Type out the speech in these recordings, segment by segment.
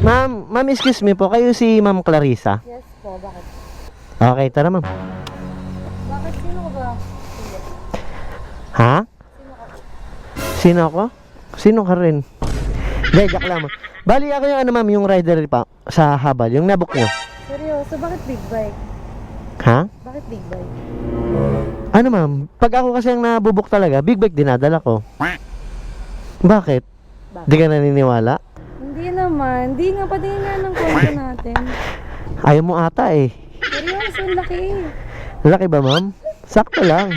Ma'am, excuse me po. Kayo si Ma'am Clarissa? Yes po, bakit? Okay, tara ma'am. Bakit? Sino ka ba? Ha? Sino ako? Sino ka rin? Hindi, joke lang ma'am. Bali ako yung ano ma'am, yung rider pa sa habal, yung nabook nyo. Seryoso, bakit big bike? Ha? Bakit big bike? Ano ma'am, pag ako kasi ang nabubuk talaga, big bike dinadala ko. Bakit? Di ka naniniwala? Hindi naman. Hindi nga, patingin nga ng kwento natin. Ayaw mo ata eh. Seryoso, ang laki. Laki ba ma'am? Sakto lang.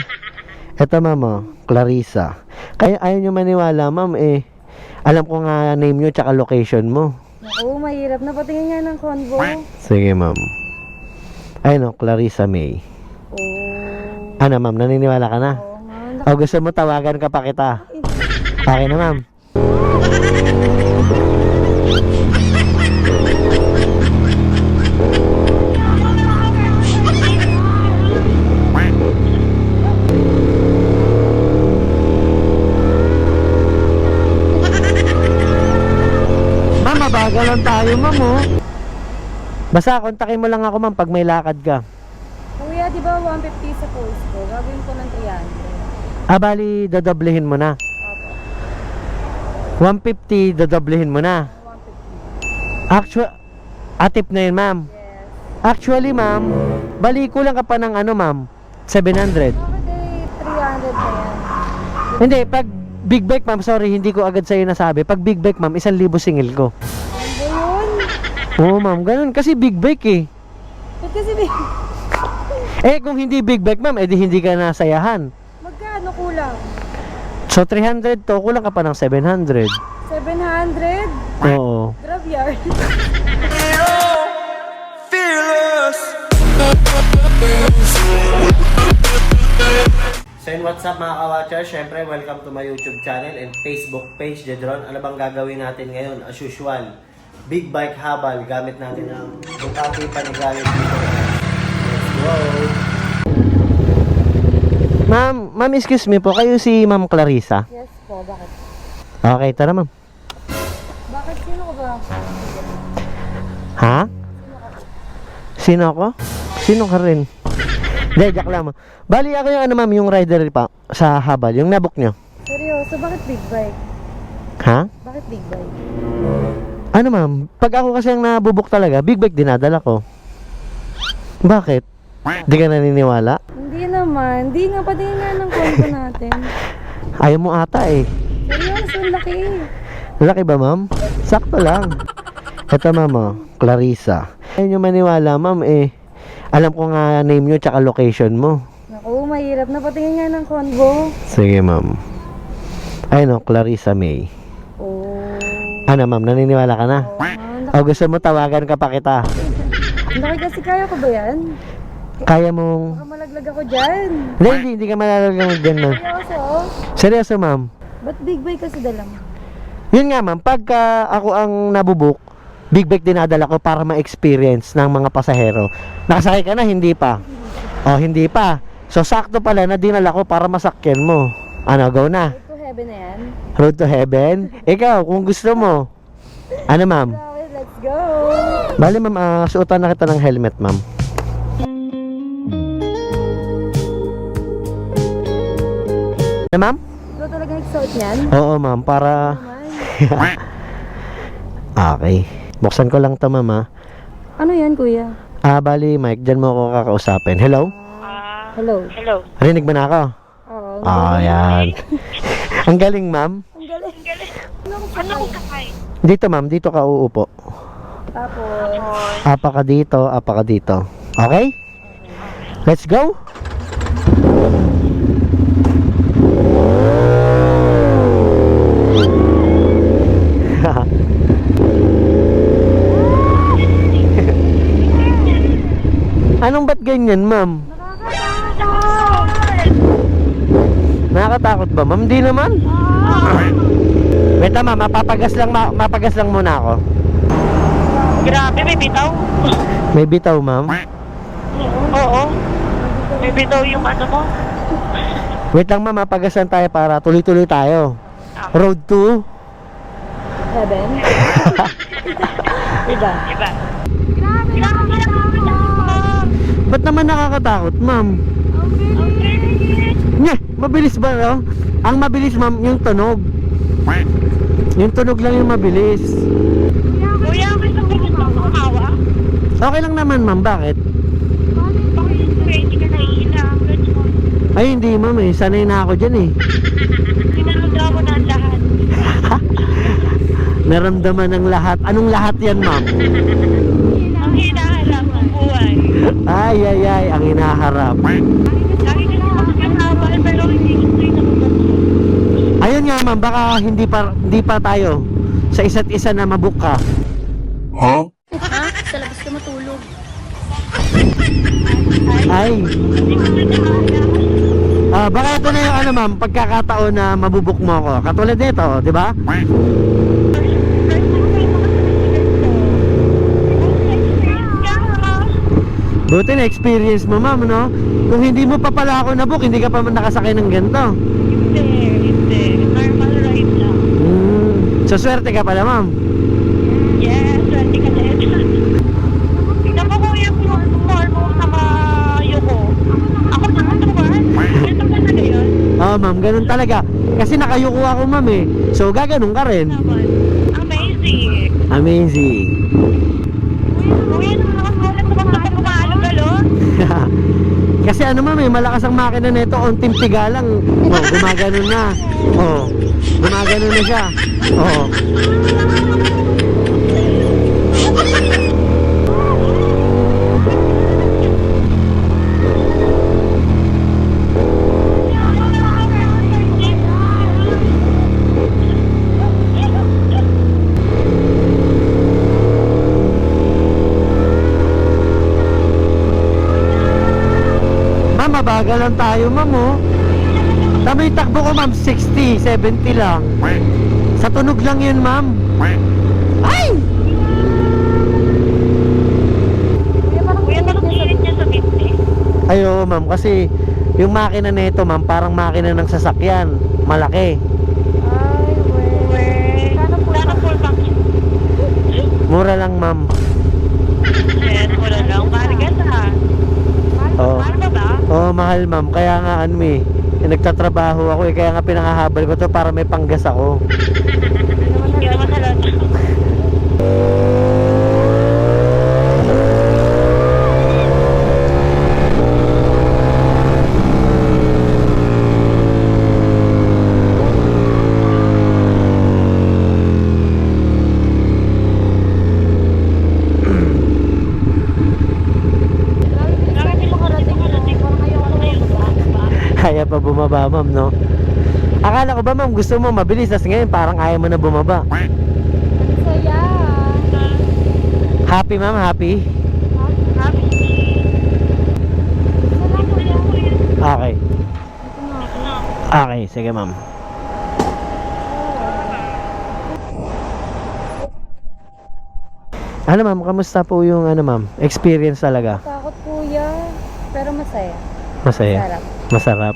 Eto ma'am, oh, Clarissa. Kaya ayaw nyo maniwala ma'am eh. Alam ko nga name nyo tsaka location mo. Naku, mahirap na. Patingin nga ng convo. Sige ma'am. Ayun oh, Clarissa May. Oh. Ano ma'am, naniniwala ka na? Oo nga. O gusto mo tawagan ka pa kita? Okay na ma'am. Ma'am, mabagal lang tayo ma'am oh. Basta kontakin mo lang ako ma'am pag may lakad ka. Kuya, di ba 150 sa post ko? Gagawin ko ng 300. Bali, dodoblehin mo na. Opo. 150, dodoblehin mo na. 150. Atip na yun ma'am. Yes. Actually ma'am, bali kulang ka pa ng ano ma'am, 700. Bakit eh, 300 na yan? Hindi, pag big bike ma'am, sorry, hindi ko agad sa'yo nasabi. Pag big bike ma'am, 1,000 singil ko. Ano ba yun? Oo ma'am, ganun. Kasi big bike eh. Ba't kasi big... Eh kung hindi big bike ma'am, edi hindi ka nasayahan. Magkano kulang? So 300 to, kulang ka pa ng 700. 700? Oo. Grab yard. So yun, what's up mga ka-watcher? Syempre, welcome to my YouTube channel and Facebook page, Jedron. Ano bang gagawin natin ngayon? As usual, big bike habal. Gamit natin ang Ducati Panigale dito. Let's go! Ma'am, excuse me po. Kayo si Ma'am Clarissa? Yes po, bakit? Okay, tara ma'am. Bakit? Sino ka ba? Ha? Sino ako? Sino ka rin? Hindi, joke lang ma'am. Bali ako yung ano ma'am, yung rider pa sa habal, yung nabook nyo. Seryoso, bakit big bike? Ha? Bakit big bike? Ano ma'am, pag ako kasi ang nabubuk talaga, big bike dinadala ko. Bakit? Di ka naniniwala? Hindi naman. Hindi nga, patingin nga ng kwento natin. Ayaw mo ata eh. Seryoso, ang laki. Laki ba ma'am? Sakto lang. Eto ma'am, oh, Clarissa. Ayaw nyo maniwala ma'am eh. Alam ko nga name nyo tsaka location mo. Naku, mahirap na. Patingin nga ng convo. Sige ma'am. Ayun oh, Clarissa May. Oh. Ano ma'am, naniniwala ka na? Oo nga. O gusto mo tawagan ka pa kita? Ang laki kasi, kaya ko ba yan? Kaya mong... Baka malaglag ako dyan. Hindi ka malalagyan dyan ma'am. Seryoso? Seryoso ma'am. Ba't big bike kasi dala mo? Yun nga ma'am, pagka ako ang nabubuk, big bike dinadala ko para ma-experience ng mga pasahero. Nakasakay ka na, hindi pa. O, hindi pa. So, sakto pala na dinala ko para masakyan mo. Ano, go na. Road to heaven na yan. Road to heaven. Ikaw, kung gusto mo. Ano ma'am? Okay, let's go! Bali ma'am, suotan na kita ng helmet ma'am. Ano ma'am? Ikaw talaga nagsuot yan? Oo ma'am, para... Naman. Okay. Buksan ko lang to ma'am ha. Ano yan, kuya? Bali Mike, dyan mo ako kakausapin. Hello? Hello. Hello. Rinig mo na ako? Oo. Yan. Ang galing ma'am. Ang galing. Ano kung sakay? Dito ma'am, dito ka uupo. Tapos, Apa ka dito. Okay? Let's go! Anong ba't ganyan ma'am? Nakakatakot ba ma'am? Di naman. Wait ma'am, mapagas lang muna ako. Grabe, may bitaw. May bitaw ma'am. Oo. May bitaw yung ano mo. Wait lang ma'am, mapagasan tayo para tuloy-tuloy tayo. Road to heaven. Diba? Diba? Grabe, nakakatakot. Ba't naman nakakatakot, ma'am? Ang bilis. Nye, mabilis ba, no? Ang mabilis, ma'am, yung tunog. Yung tunog lang yung mabilis. Kuya, gusto ko gusto ko kumawa. Okay lang naman, ma'am. Bakit? Bakit hindi ka naiilang? Ay, hindi, ma'am, eh. Sanay na ako dyan, eh. Sinanod mo na ang lahat. Naramdaman ng lahat. Anong lahat yan, ma'am? Ang hinaharap ng buhay. Ay, ay, ay. Ang hinaharap. Lagi ka naman magkakawal pero hindi gusto yung nakabukso. Ayun nga, ma'am. Baka hindi pa tayo sa isa't isa na mabuka. Ha? Sa labas ka matulog. Ay. Hindi ko na nakaharap. Baka ito na yung ano, ma'am, pagkakataon na mabubuk mo ako. Katulad nito, di ba? Buti na experience mo, ma'am, no? Kung hindi mo pa pala ako nabook, hindi ka pa nakasakay ng ganito. Hindi. Normal ride lang. So, swerte ka pala, ma'am. Yes, swerte ka na yun. Tignan mo kuya mo na mayo ko. Ako naman naman. Ito ka na yun. Ma'am, ganun talaga. Kasi nakayuko ako, ma'am, eh. So, gaganon ka rin. Naman. Amazing. Amazing. Kuya, nakakamulat mo bang gumalo-galon? Kasi ano, ma'am, eh, malakas ang makina nito. Unting tiga lang. Oh, gumaganon na. Oh, gumaganon na siya. Oh. Ma'am, mabagal lang tayo, ma'am, oh. Tama yung takbo ko, ma'am, 60, 70 lang. Sa tunog lang yun, ma'am. Ay! Kuya, parang hirit niya sa bitne. Ay, oo, ma'am, kasi yung makina nito, ma'am, parang makina ng sasakyan. Malaki. Ay, weh. Sana full pack yun. Mura lang, ma'am. Yes, wala lang. Marigas ah. Oo. Mahal ba ba? Oo, mahal, ma'am. Kaya nga, ano, eh, nagtatrabaho ako, eh. Kaya nga pinangahabal ko to para may panggas ako. Hindi naman halata. Kaya pa bumaba, ma'am, no? Akala ko ba, ma'am, gusto mo mabilis, tas ngayon parang ayaw mo na bumaba. Ang saya. Happy, ma'am? Happy? Happy. Sana kuya. Okay. Ito na ako. Okay, sige, ma'am. Ano, ma'am? Kamusta po yung, ano, ma'am? Experience talaga? Takot kuya. Pero masaya. Masaya? Sarap. Masarap.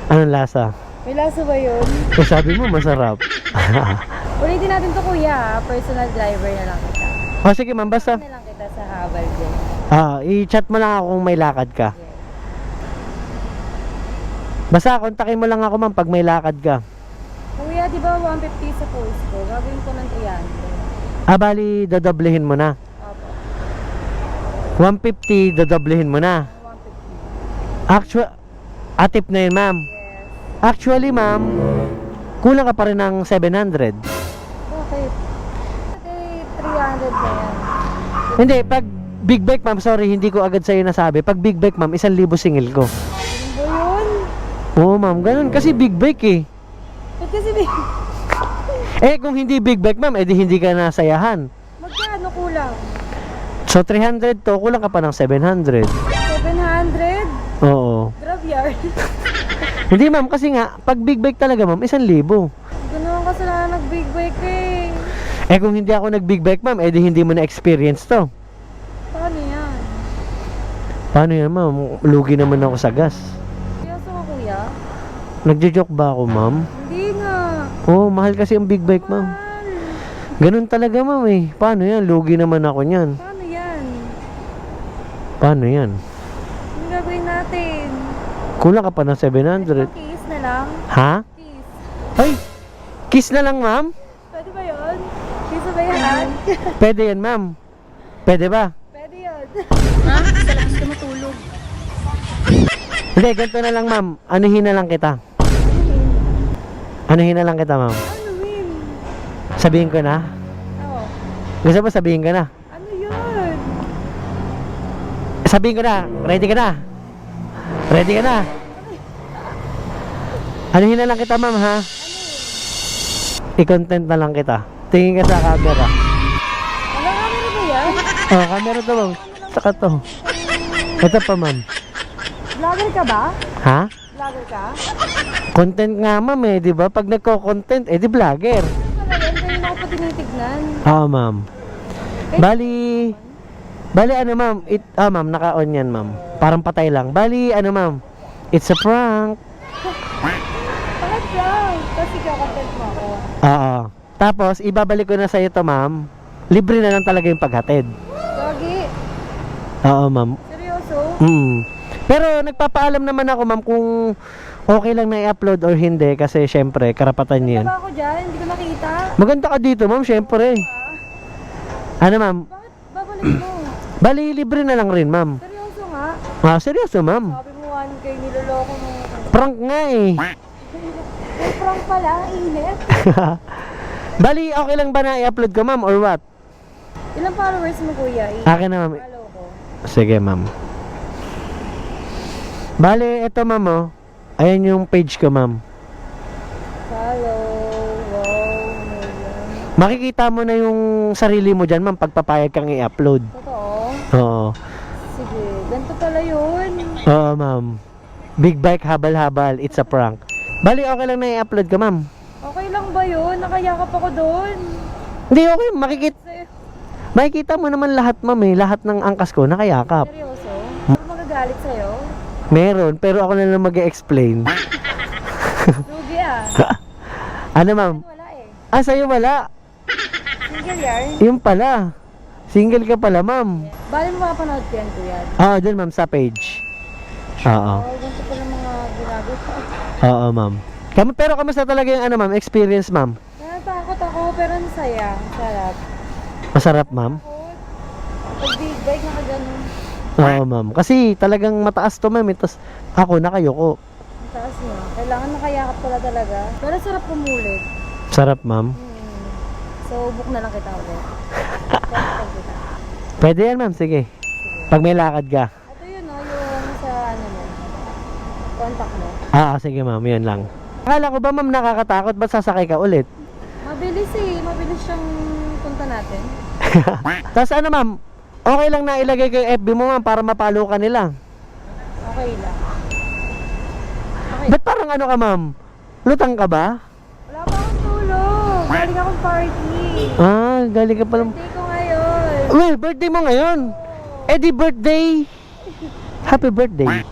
Anong lasa? May lasa ba yun? Eh, sabi mo, masarap. Ulitin natin to kuya. Personal driver na lang kita. O, sige, ma'am, basta. Na lang kita sa habal dyan. I-chat mo lang ako kung may lakad ka. Yes. Basta, kontakin mo lang ako, ma'am, pag may lakad ka. Kuya, di ba 150 sa post ko? Gagawin ko ng 300. Bali, dadoblehin mo na. Opo. 150, dadoblehin mo na. 150. Atip na yun, ma'am. Yes. Actually, ma'am, kulang ka pa rin ng 700. Bakit? Kasi 300 na yan. Hindi, pag big bike, ma'am, sorry, hindi ko agad sa'yo nasabi. Pag big bike, ma'am, 1,000 singil ko. Ano ba yun? Oo, ma'am, ganun. Kasi big bike, eh. Ba't kasi may... Kung hindi big bike, ma'am, edi hindi ka nasayahan. Magkano kulang? So, 300 to, kulang ka pa ng 700. 700? Oo. Grab yard. Hindi, ma'am, kasi nga, pag big bike talaga, ma'am, 1,000. Ganoon kasalanan nag-big bike eh. Kung hindi ako nag-big bike, ma'am, edi hindi mo na-experience to. Paano yan? Paano yan, ma'am? Lugi naman ako sa gas. Seryoso ka kuya? Nagjo-joke ba ako, ma'am? Hindi nga. Oo, mahal kasi yung big bike, ma'am. Mahal. Ganun talaga, ma'am eh. Paano yan? Lugi naman ako niyan. Paano yan? Paano yan? Ano gagawin natin? Kulang ka pa ng 700. Kiss na lang? Ha? Kiss. Ay! Kiss na lang, ma'am? Pwede ba yun? Kiss ba yan? Pwede yan, ma'am. Pwede ba? Pwede yun. Ha? Sa labas ka matulog. Hindi, ganito na lang, ma'am. Anuhin na lang kita. Anuhin na lang kita, ma'am. Ano yun? Sabihin ko na. Oo. Gusto mo sabihin ko na? Ano yun? Sabihin ko na. Ready ka na? Ready ka na? Anuhin na lang kita, ma'am, ha? I-content na lang kita. Tingin ka sa camera. Wala camera ba yan? Oh, camera to, ma'am. Saka to. Ito pa, ma'am. Vlogger ka ba? Ha? Vlogger ka? Content nga, ma'am, eh. Di ba? Pag nagko-content, eh, di vlogger. Wala yan. Kaya na ako pa tinitignan. Oo, ma'am. Bali, ano, ma'am? Ma'am, naka-on yan, ma'am. Parang patay lang. Bali, ano, ma'am? It's a prank. Bakit lang? Kasi kakontent mo ako. Oo. Tapos, ibabalik ko na sa ito, ma'am. Libre na lang talaga yung paghatid. Gagi. Oo, ma'am. Seryoso? Pero nagpapaalam naman ako, ma'am, kung okay lang na i-upload or hindi kasi syempre, karapatan niyo yan. Diba ako dyan? Hindi ko nakita. Maganda ka dito, ma'am, syempre. Ano, ma'am? Bakit babalik mo? Bali, libre na lang rin, ma'am. Seryoso nga? Seryoso, ma'am. Sabi mo 1K niloloko mo. Prank nga eh. May prank pala, init. Bali, okay lang ba na i-upload ko, ma'am, or what? Ilang followers mo, kuya? Akin na, ma'am. Follow ko. Sige, ma'am. Bali, eto, ma'am, oh. Ayan yung page ko, ma'am. Follow. Wow. Million. Makikita mo na yung sarili mo dyan, ma'am, pagpapayag kang i-upload. Totoo? Oo. Sige. Ganito pala yun. Oo, ma'am. Big bike, habal-habal. It's a prank. Bali, okay lang na i-upload ka, ma'am. Okay lang ba yun? Nakayakap ako doon. Hindi, okay. Sa'yo. Makikita mo naman lahat, ma'am, eh. Lahat ng angkas ko, nakayakap. Seryoso? Ano magagalit sa'yo? Meron, pero ako na lang mag-explain. Lugi ah. Ano, ma'am? Wala eh. Sa'yo wala. Single yarn? Yung pala. Single ka pala, ma'am. Bali mo mapapanood ko yan, kuya. Dun, ma'am, sa page. Oo. Ganito pala mga ginagawa. Oo, ma'am. Pero kamusta talaga yung ano, ma'am, experience, ma'am? Natatakot ako, pero ang saya. Ang sarap. Masarap, ma'am? Pag big bike, nakaganon. Oo, ma'am. Kasi talagang mataas to, ma'am. Tapos ako, nakayoko. Ang taas mo. Kailangan nakayakap pala talaga. Pero sarap pumulit. Sarap, ma'am. So, book na lang kita ulit. Contact kita. Pwede yan, ma'am. Sige. Pag may lakad ka. Ito yun, no? Yung sa ano mo. Contact mo. Sige, ma'am. Yan lang. Akala ko ba, ma'am, nakakatakot? Ba't sasakay ka ulit? Mabilis eh. Mabilis siyang punta natin. Tapos ano, ma'am? Okay lang na ilagay ko yung FB mo, ma'am, para mapalo ka nila. Okay lang. Okay. Ba't parang ano ka, ma'am? Lutang ka ba? Wala pa akong tulog. Galing akong party. Galing ka pala. Birthday ko ngayon. Well, birthday mo ngayon. Di birthday. Happy birthday.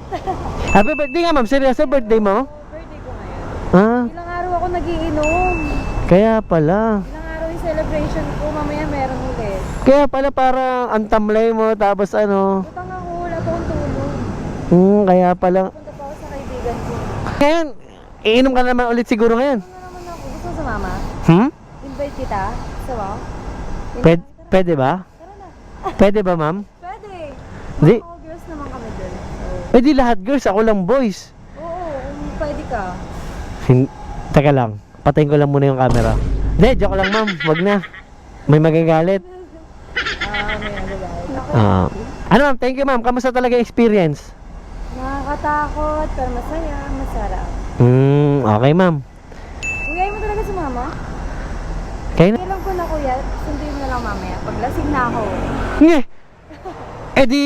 Happy birthday nga, ma'am. Seryoso, birthday mo? Birthday ko ngayon. Ilang araw ako nagiinom. Kaya pala. Ilang araw yung celebration ko. Mamaya meron ulit. Kaya pala parang ang tamlay mo, tapos ano. Utang ako. Wala pa akong tulog. Kaya pala. Punta pa ako sa kaibigan ko. Ngayon, iinom ka naman ulit siguro ngayon. Ano naman ako? Gusto mo sumama? Invite kita? Gusto mo? Pwede ba? Tara na. Pwede ba, ma'am? Pwede. Di. Mga girls naman kami dun. So, Di lahat girls, ako lang boys. oo, kung pwede ka. Teka lang, patayin ko lang muna yung camera. Hindi, joke lang, ma'am. Wag na. May magagalit. May nagagawin. Ano, ma'am? Thank you, ma'am. Kamusta talaga yung experience? Nakakatakot, pero masaya, masarap. Okay, ma'am. Kuya, mo talaga sumama? Kaya na. Kailan ko na kuya, sundin mo na lang mamaya. Paglasing na ako. Nye! Di,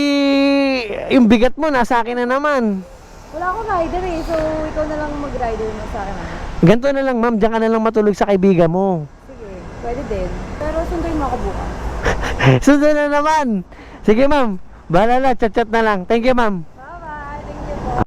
yung bigat mo, nasa akin na naman. Wala akong rider eh, so ikaw na lang mag-rider mo sa akin. Ganito na lang, ma'am. Diyan ka na lang matulog sa kaibigan mo. Sige, pwede din. Pero sunduin mo ako bukas. Sunod na naman. Sige, ma'am. Bahala na. Chat-chat na lang. Thank you, ma'am.